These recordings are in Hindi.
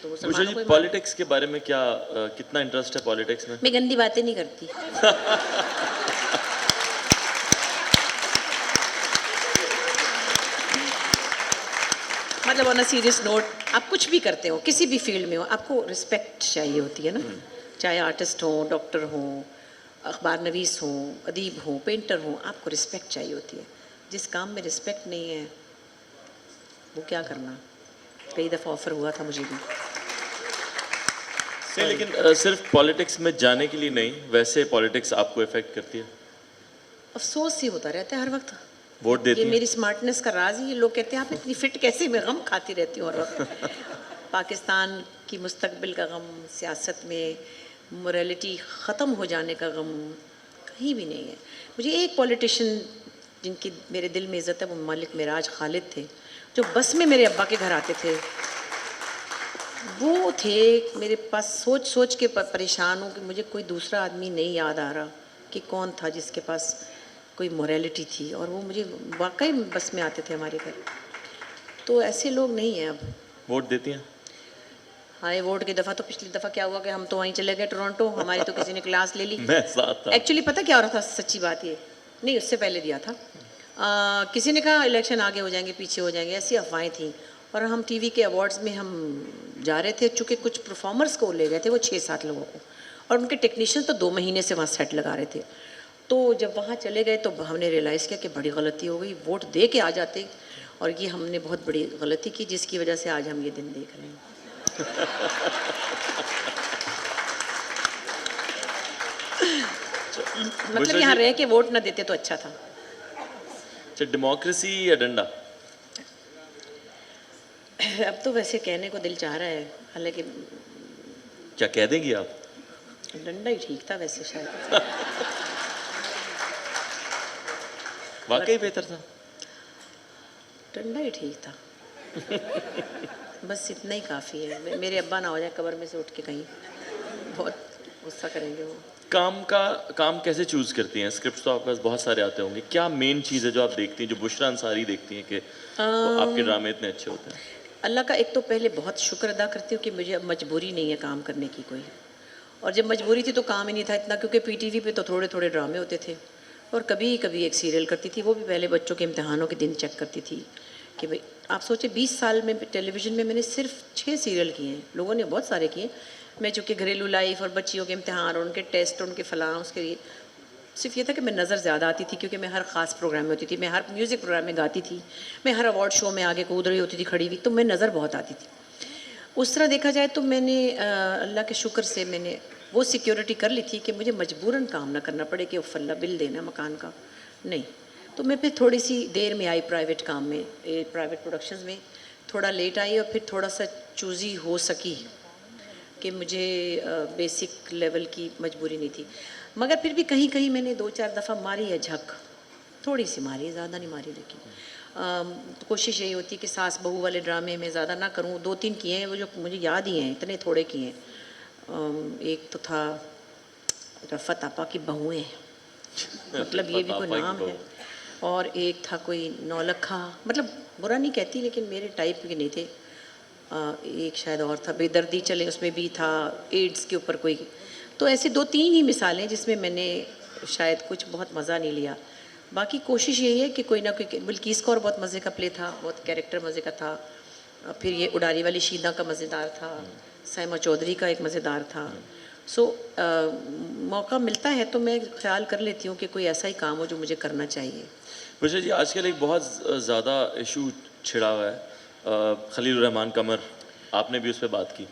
तो उषा मुसलमानों जी, को ही पॉलिटिक्स के बारे में क्या कितना इंटरेस्ट है पॉलिटिक्स में? मैं गंदी बातें नहीं करती। मतलब ऑन अ सीरियस नोट, आप कुछ भी करते हो, किसी भी फील्ड में हो, आपको रिस्पेक्ट चाहिए होती है ना। चाहे आर्टिस्ट हो, डॉक्टर हो, अखबार नवीस हो, अदीब हो, पेंटर हो, आपको रिस्पेक्ट चाहिए होती है। जिस काम में रिस्पेक्ट नहीं है वो क्या करना। कई दफ़ा ऑफर हुआ था मुझे भी। नहीं, लेकिन सिर्फ पॉलिटिक्स में जाने के लिए नहीं, वैसे पॉलिटिक्स आपको इफेक्ट करती है? अफसोस ही होता रहता है हर वक्त। वोट देती ये हैं? मेरी स्मार्टनेस का राज ही, लोग कहते हैं आप इतनी फिट कैसे, मैं गम खाती रहती हूँ हर वक्त। पाकिस्तान की मुस्तकबिल का गम, सियासत में मोरालिटी ख़त्म हो जाने का गम कहीं भी नहीं है। मुझे एक पॉलिटिशियन जिनकी मेरे दिल में इज़्ज़त है वो मलिक मिराज खालिद थे, जो बस में मेरे अब्बा के घर आते थे। वो थे मेरे पास, सोच सोच के परेशान हूँ कि मुझे कोई दूसरा आदमी नहीं याद आ रहा कि कौन था जिसके पास कोई मोरालिटी थी, और वो मुझे वाकई बस में आते थे हमारे घर। तो ऐसे लोग नहीं हैं अब। वोट देती हैं? हाँ, वोट की दफ़ा तो पिछली दफ़ा क्या हुआ कि हम तो वहीं चले गए टोरंटो, हमारी तो किसी ने क्लास ले ली। मैं साथ था। एक्चुअली पता क्या हो रहा था, सच्ची बात ये नहीं, उससे पहले दिया था। किसी ने कहा इलेक्शन आगे हो जाएंगे, पीछे हो जाएंगे, ऐसी अफवाहें थी। और हम टीवी के अवार्ड्स में हम जा रहे थे, चूँकि कुछ परफॉर्मर्स को ले गए थे वो 6-7 लोगों को, और उनके टेक्नीशियन तो 2 महीने से वहाँ सेट लगा रहे थे। तो जब वहाँ चले गए तो हमने रियलाइज़ किया कि बड़ी गलती हो गई, वोट दे के आ जाते, और ये हमने बहुत बड़ी गलती की जिसकी वजह से आज हम ये दिन देख रहे हैं। मतलब यहाँ रह के वोट ना देते तो अच्छा था। अच्छा, डेमोक्रेसी या डंडा? अब तो वैसे कहने को दिल चाह रहा है, हालांकि क्या कह देंगी आप? डंडा ही ठीक था वैसे शायद। वाकई बेहतर था? डंडा ही ठीक था। बस इतना ही काफ़ी है, मेरे अब्बा ना हो जाए कब्र में से उठ के कहीं, बहुत गुस्सा करेंगे वो। काम कैसे चूज करती हैं? स्क्रिप्ट तो आपके पास बहुत सारे आते होंगे, क्या मेन चीज़ है जो आप देखती हैं, जो बुशरा अंसारी देखती हैं कि आपके ड्रामे इतने अच्छे होते हैं? अल्लाह का एक तो पहले बहुत शुक्र अदा करती हूँ कि मुझे अब मजबूरी नहीं है काम करने की कोई, और जब मजबूरी थी तो काम ही नहीं था इतना, क्योंकि पीटीवी पे तो थोड़े थोड़े ड्रामे होते थे, और कभी कभी एक सीरियल करती थी, वो भी पहले बच्चों के इम्तहानों के दिन चेक करती थी कि भाई आप सोचे 20 साल में टेलीविज़न में मैंने सिर्फ 6 सीरियल किए हैं, लोगों ने बहुत सारे किए। मैं चूँकि घरेलू लाइफ और बच्चियों के इम्तहान और उनके टेस्ट और उनके फलां, उसके लिए सिर्फ ये था कि मैं नज़र ज़्यादा आती थी, क्योंकि मैं हर ख़ास प्रोग्राम में होती थी, मैं हर म्यूज़िक प्रोग्राम में गाती थी, मैं हर अवार्ड शो में आगे कूद रही होती थी खड़ी हुई, तो मैं नज़र बहुत आती थी। उस तरह देखा जाए तो मैंने अल्लाह के शुक्र से मैंने वो सिक्योरिटी कर ली थी कि मुझे मजबूरन काम ना करना पड़े कि फल्ला बिल देना मकान का, नहीं। तो मैं फिर थोड़ी सी देर में आई प्राइवेट काम में, प्राइवेट प्रोडक्शंस में थोड़ा लेट आई, और फिर थोड़ा सा चूज़ी हो सकी कि मुझे बेसिक लेवल की मजबूरी नहीं थी, मगर फिर भी कहीं कहीं मैंने 2-4 दफ़ा मारी है झक, थोड़ी सी मारी है, ज़्यादा नहीं मारी, लेकिन तो कोशिश यही होती है कि सास बहू वाले ड्रामे में ज़्यादा ना करूँ। 2-3 किए हैं वो जो मुझे याद ही हैं, इतने थोड़े किए हैं। एक तो था रफ़त आपा की बहुएँ, मतलब ये भी कोई नाम है, और एक था कोई नौलखा, मतलब बुरा नहीं कहती लेकिन मेरे टाइप के नहीं थे। एक शायद और था बेदर्दी चले, उसमें भी था एड्स के ऊपर कोई। तो ऐसे 2-3 ही मिसालें जिसमें मैंने शायद कुछ बहुत मज़ा नहीं लिया। बाकी कोशिश यही है कि कोई ना कोई, बिल्किस का और बहुत मज़े का प्ले था, बहुत कैरेक्टर मज़े का था। फिर ये उडारी वाली शीदा का मज़ेदार था, साइमा चौधरी का एक मज़ेदार था। सो मौका मिलता है तो मैं ख्याल कर लेती हूँ कि कोई ऐसा ही काम हो जो मुझे करना चाहिए। बुशरा जी, आजकल एक बहुत ज़्यादा इशू छिड़ा हुआ है, खलील रहमान कमर, आपने भी उस पर बात की।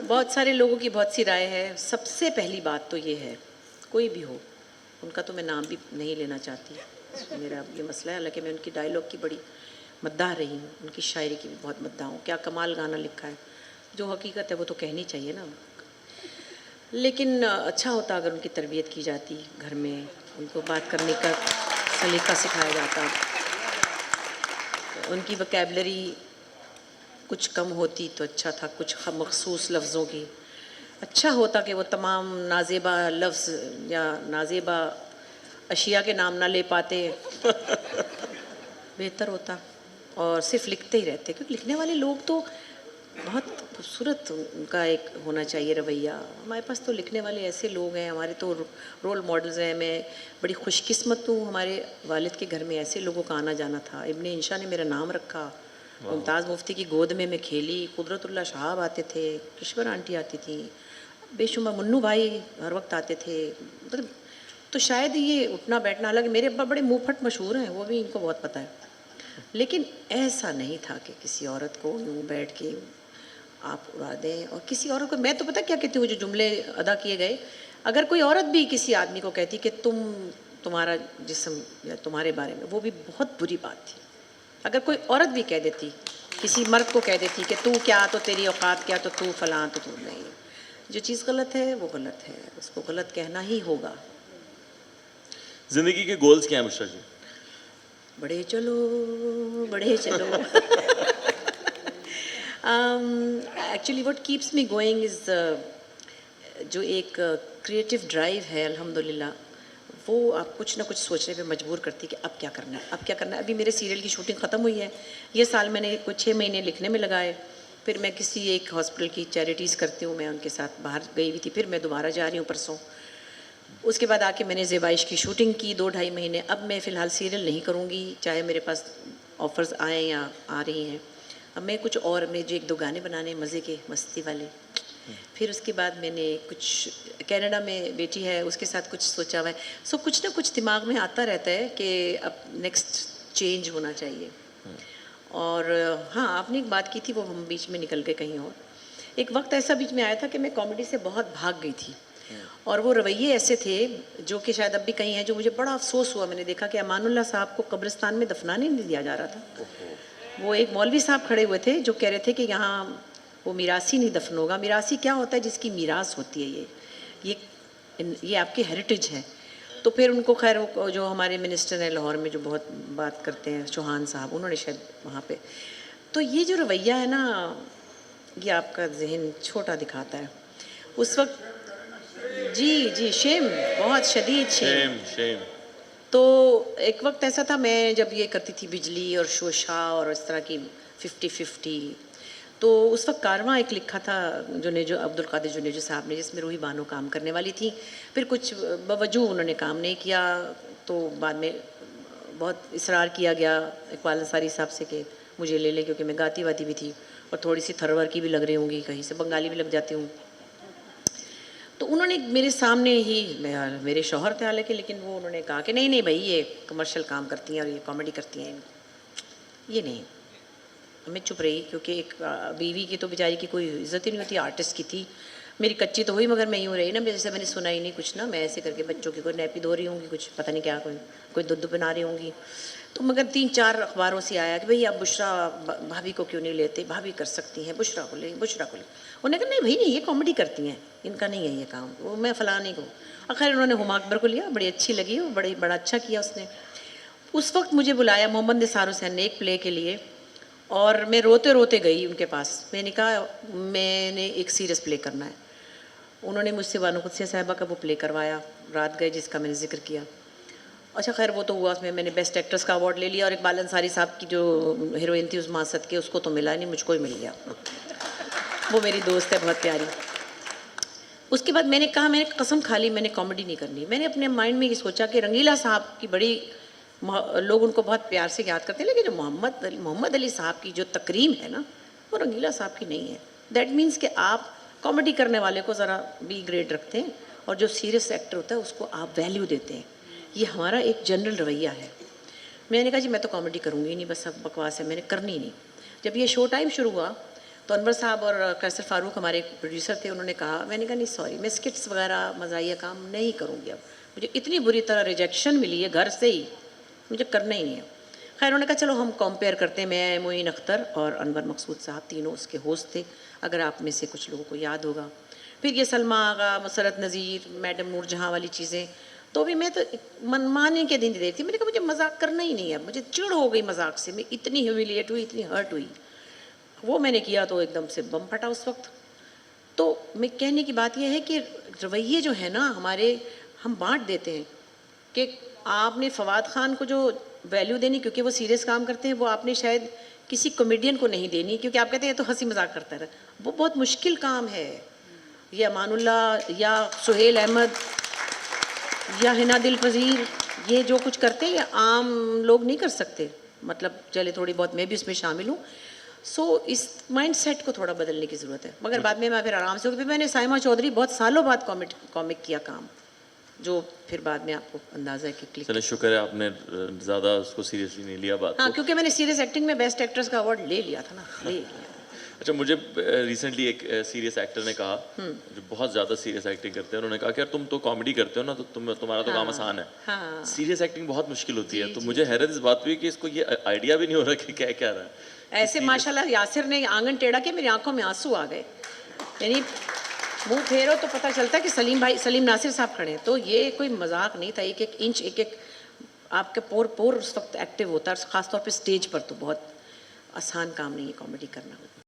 बहुत सारे लोगों की बहुत सी राय है। सबसे पहली बात तो ये है, कोई भी हो, उनका तो मैं नाम भी नहीं लेना चाहती, मेरा ये मसला है, हालांकि मैं उनकी डायलॉग की बड़ी मद्दाह रही हूँ, उनकी शायरी की भी बहुत मद्दाह हूँ। क्या कमाल गाना लिखा है, जो हकीकत है वो तो कहनी चाहिए ना। लेकिन अच्छा होता अगर उनकी तरबियत की जाती घर में, उनको बात करने का सलीका सिखाया जाता, उनकी वोकैबलरी कुछ कम होती तो अच्छा था, कुछ मखसूस लफ्ज़ों की। अच्छा होता कि वो तमाम नाजेबा लफ्ज़ या नाजेबा अशिया के नाम ना ले पाते, बेहतर होता। और सिर्फ लिखते ही रहते, क्योंकि लिखने वाले लोग तो बहुत खूबसूरत उनका एक होना चाहिए रवैया। हमारे पास तो लिखने वाले ऐसे लोग हैं, हमारे तो रोल मॉडल्स हैं। मैं बड़ी खुशकिस्मत हूँ, हमारे वालिद के घर में ऐसे लोगों का आना जाना था। इब्ने इंशा ने मेरा नाम रखा, मुमताज़ मुफ्ती की गोद में मैं खेली, कुदरतुल्लाह साहब आते थे, किश्वर आंटी आती थी, बेशुमार मुन्नू भाई हर वक्त आते थे। मतलब तो शायद ये उठना बैठना, हालांकि मेरे अब्बा बड़े मुँहफट मशहूर हैं, वो भी इनको बहुत पता है, लेकिन ऐसा नहीं था कि किसी औरत को यूँ बैठ के आप उड़ा दें। और किसी औरत को मैं तो पता क्या कहती हूँ, जो जुमले अदा किए गए, अगर कोई औरत भी किसी आदमी को कहती कि तुम्हारा जिस्म या तुम्हारे बारे में, वो भी बहुत बुरी बात थी। अगर कोई औरत भी कह देती, किसी मर्द को कह देती कि तू क्या, तो तेरी औकात क्या, तो तू फलां, तो तू नहीं, जो चीज़ गलत है वो गलत है, उसको गलत कहना ही होगा। जिंदगी के गोल्स क्या हैं बुशरा जी? बढ़े चलो, बढ़े चलो। Actually what keeps me going is जो एक क्रिएटिव ड्राइव है अल्हम्दुलिल्लाह, वो आप कुछ ना कुछ सोचने पे मजबूर करती है कि अब क्या करना है, अब क्या करना है। अभी मेरे सीरियल की शूटिंग ख़त्म हुई है, ये साल मैंने कुछ 6 महीने लिखने में लगाए, फिर मैं किसी एक हॉस्पिटल की चैरिटीज़ करती हूँ, मैं उनके साथ बाहर गई हुई थी, फिर मैं दोबारा जा रही हूँ परसों। उसके बाद आके मैंने ज़ेबाइश की शूटिंग की 2-2.5 महीने। अब मैं फ़िलहाल सीरियल नहीं करूँगी, चाहे मेरे पास ऑफ़र्स आएँ या आ रही हैं। अब मैं कुछ और, मैं जो 1-2 गाने बनाने मज़े के, मस्ती वाले। फिर उसके बाद मैंने कुछ, कनाडा में बेटी है, उसके साथ कुछ सोचा हुआ है। सो कुछ ना कुछ दिमाग में आता रहता है कि अब नेक्स्ट चेंज होना चाहिए। और हाँ, आपने एक बात की थी, वो हम बीच में निकल गए कहीं और। एक वक्त ऐसा बीच में आया था कि मैं कॉमेडी से बहुत भाग गई थी, और वो रवैये ऐसे थे जो कि शायद अब भी कहीं हैं, जो मुझे बड़ा अफसोस हुआ। मैंने देखा कि अमानुल्लाह साहब को कब्रिस्तान में दफनाने नहीं दिया जा रहा था। वो एक मौलवी साहब खड़े हुए थे जो कह रहे थे कि यहाँ वो मीरासी नहीं दफन होगा। मीरासी क्या होता है? जिसकी मीरास होती है, ये आपकी हेरिटेज है। तो फिर उनको, खैर वो जो हमारे मिनिस्टर हैं लाहौर में, जो बहुत बात करते हैं, चौहान साहब, उन्होंने शायद वहाँ पे, तो ये जो रवैया है ना, ये आपका जहन छोटा दिखाता है। उस वक्त जी, जी, शेम, बहुत शदीद शेम। Shem Shem. तो एक वक्त ऐसा था, मैं जब ये करती थी बिजली और शोशा और इस तरह की 50-50, तो उस वक्त कारवां एक लिखा था जुनेजो, अब्दुल कादिर जुनेजो साहब ने, जिसमें रूही बानो काम करने वाली थी। फिर कुछ बवजूद उन्होंने काम नहीं किया, तो बाद में बहुत इसरार किया गया इकबाल अंसारी साहब से कि मुझे ले लें, क्योंकि मैं गाती वाती भी थी और थोड़ी सी थरवर की भी लग रही होंगी, कहीं से बंगाली भी लग जाती हूँ। तो उन्होंने मेरे सामने ही, मेरे शौहर थे हालांकि, लेकिन वो उन्होंने कहा कि नहीं नहीं भाई, ये कमर्शियल काम करती हैं और ये कॉमेडी करती हैं, ये नहीं। मैं चुप रही, क्योंकि एक बीवी की तो बेचारी की कोई इज्जत ही नहीं होती, आर्टिस्ट की थी। मेरी कच्ची तो हुई, मगर मैं यूँ रही ना, मेरे से मैंने सुना ही नहीं कुछ ना। मैं ऐसे करके बच्चों की कोई नैपी धो रही होंगी, कुछ पता नहीं क्या, कोई दूध बना रही होंगी। तो मगर 3-4 अखबारों से आया कि भाई आप बुशरा भाभी को क्यों नहीं लेते, भाभी कर सकती हैं, बुशरा को ले, बुशरा को ले। उन्होंने कहा नहीं भाई नहीं, ये कॉमेडी करती हैं, इनका नहीं है ये काम, वो मैं फ़लाँ को। आखिर उन्होंने हुमा अकबर को लिया, बड़ी अच्छी लगी वो, बड़ा अच्छा किया उसने। उस वक्त मुझे बुलाया मोहम्मद निसार हुसैन ने एक प्ले के लिए, और मैं रोते रोते गई उनके पास। मैंने कहा मैंने एक सीरियस प्ले करना है। उन्होंने मुझसे बानो कुदसिया साहिबा का वो प्ले करवाया, रात गए, जिसका मैंने जिक्र किया। अच्छा खैर वो तो हुआ, उसमें मैंने बेस्ट एक्ट्रेस का अवार्ड ले लिया, और इकबाल अंसारी साहब की जो हीरोइन थी उस्मा असद के, उसको तो मिला नहीं, मुझको ही मिल गया। वो मेरी दोस्त है बहुत प्यारी। उसके बाद मैंने कहा, मैंने कसम खा ली, मैंने कॉमेडी नहीं करनी। मैंने अपने माइंड में ये सोचा कि रंगीला साहब की बड़ी, लोग उनको बहुत प्यार से याद करते हैं, लेकिन जो मोहम्मद अली साहब की जो तकरीम है ना, वो रंगीला साहब की नहीं है। दैट मीन्स कि आप कॉमेडी करने वाले को ज़रा बी ग्रेड रखते हैं, और जो सीरियस एक्टर होता है उसको आप वैल्यू देते हैं। ये हमारा एक जनरल रवैया है। मैंने कहा जी मैं तो कॉमेडी करूँगी नहीं, बस सब बकवास है, मैंने करनी नहीं। जब ये शो टाइम शुरू हुआ तो अनवर साहब और कैसर फारूक हमारे प्रोड्यूसर थे, उन्होंने कहा, मैंने कहा नहीं सॉरी, मैं स्किट्स वगैरह मज़ाहिया काम नहीं करूँगी। अब मुझे इतनी बुरी तरह रिजेक्शन मिली है घर से ही, मुझे करना ही नहीं है। खैर उन्होंने कहा चलो हम कंपेयर करते हैं। मैं, मोइन अख्तर और अनवर मकसूद साहब, तीनों उसके होस्ट थे, अगर आप में से कुछ लोगों को याद होगा। फिर ये सलमा आगा, मसरत नज़ीर, मैडम नूरजहाँ वाली चीज़ें, तो भी मैं तो मनमाने के दिन दे रही थी। मैंने कहा मुझे मजाक करना ही नहीं है, मुझे चिढ़ हो गई मजाक से, मैं इतनी ह्यूमिलिएट हुई, इतनी हर्ट हुई। वो मैंने किया तो एकदम से बम फटा उस वक्त। तो मैं कहने की बात यह है कि रवैये जो है ना हमारे, हम बांट देते हैं कि आपने फवाद खान को जो वैल्यू देनी क्योंकि वो सीरियस काम करते हैं, वो आपने शायद किसी कॉमेडियन को नहीं देनी क्योंकि आप कहते हैं ये तो हंसी मजाक करता रहा। वो बहुत मुश्किल काम है। ये अमानुल्लाह या सुहेल अहमद या हिना दिल पजीर, ये जो कुछ करते हैं ये आम लोग नहीं कर सकते। मतलब चले थोड़ी बहुत मैं भी उसमें शामिल हूँ। सो इस माइंडसेट को थोड़ा बदलने की ज़रूरत है। मगर बाद में मैं फिर आराम से, फिर मैंने साइमा चौधरी बहुत सालों बाद कॉमिक किया काम, जो फिर बाद में आपको अंदाज़ा है कि क्लिक। चलिए शुक्र है आपने ज़्यादा उसको सीरियसली नहीं लिया बात हाँ, को। क्योंकि मैंने सीरियस एक्टिंग में बेस्ट एक्ट्रेस का अवार्ड ले लिया था ना, ले लिया। अच्छा, मुझे रिसेंटली एक सीरियस एक्टर ने कहा, जो बहुत ज़्यादा सीरियस एक्टिंग करते हैं, उन्होंने कहा कि यार तुम तो कॉमेडी करते हो ना, तो तुम्हारा तो काम आसान है, हाँ। सीरियस एक्टिंग बहुत मुश्किल होती है। तो मुझे हैरत इस बात हुई कि इसको ये आइडिया भी नहीं हो रहा कि क्या क्या रहा है। ऐसे माशाल्लाह यासिर ने आंगन टेढ़ा के मेरी आंखों में आंसू आ गए। यानी मुंह फेरो तो पता चलता है कि सलीम नासिर साहब खड़े हैं। तो ये कोई मजाक नहीं था। एक एक इंच, एक एक आपके पोर उस वक्त एक्टिव होता है, ख़ासतौर पे स्टेज पर तो बहुत आसान काम नहीं है कॉमेडी करना।